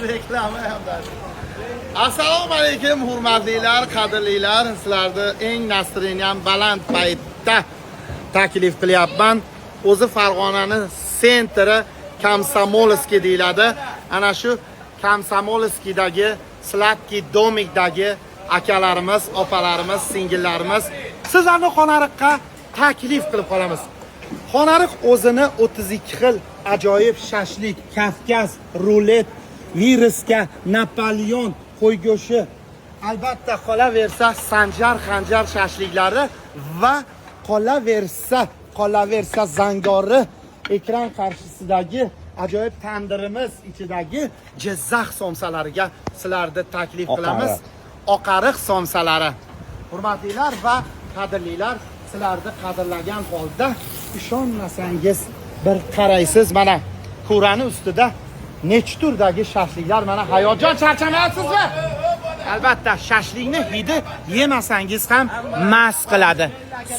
Reklama yapar. Assalomu alaykum hurmatlilar, qadrlilar. Sizlarni eng nasriniyan baland paytda taklif qilyapman. O'zi Farg'onaning sentri Komsomolskiy deyiladi. Ana shu Komsomolskiydagi Sladkiy domikdagi akalarimiz, opalarimiz, singillarimiz sizlarni Xonariqqa taklif qilib qolamiz. Xonariq o'zini 32 xil ajoyib shashlik, Kavkaz, rulet, viruska, Napoleon, qo'y go'shti, albatta qolaversa Sanjar xanjar shashliklari va qolaversa zangori ekran qarshisidagi ajoyib tandirimiz ichidagi Jizzax somsalariga sizlarni taklif qilamiz. Oqariq somsalari. Hurmatlilar va qadrlilar, sizlarni qadrlagan holda ishonmasangiz bir qaraysiz, mana ko'rani ustida necha turdagi shashliklar, mana hayojon charchamayapsizmi? Albatta shashlikni hidi yemasangiz ham mast qiladi.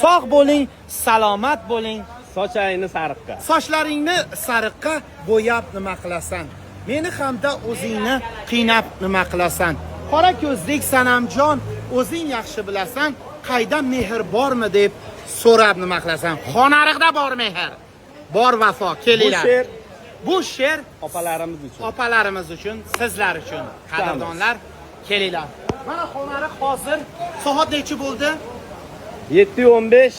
Sog' bo'ling, salomat bo'ling. Sochlaringni sariqqa. Sochlaringni sariqqa bo'yab nima qilasan? Meni hamda o'zingni qiynab nima qilasan? Qora ko'zlik Sanamjon, o'zing yaxshi bilasan, qayda mehr bormi deb so'rab nima qilasan? Xonariqda bor mehr, bor vafo, kelinglar. Bu she'r opalarimiz uchun, sizlar uchun, qadrdonlar, kelinglar. Mana Xonariq hozir soat necha bo'ldi? 7:15.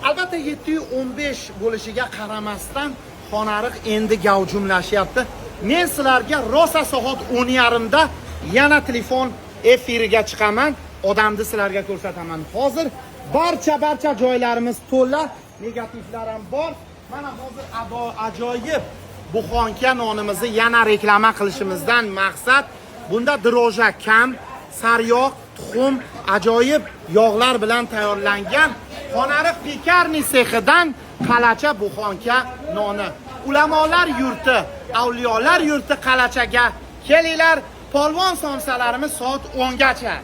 Albatta 7:15 bo'lishiga qaramasdan Xonariq endi gavjumlashyapti. Men sizlarga rosa soat 10:30da yana telefon efiriga chiqaman, odamni sizlarga ko'rsataman. Hozir barcha joylarimiz to'la, negativlar ham bor. Mana hozir ajoyib buxonka nonimizni yana reklama qilishimizdan maqsad bunda droja kam, sariyog', tuxum, ajoyib yog'lar bilan tayyorlangan Xonariq pekarniy sexidan qalacha buxonka noni. Ulamolar yurti, avliyolar yurti qalachaga kelinglar. Polvon somsalarimiz soat 10 gacha.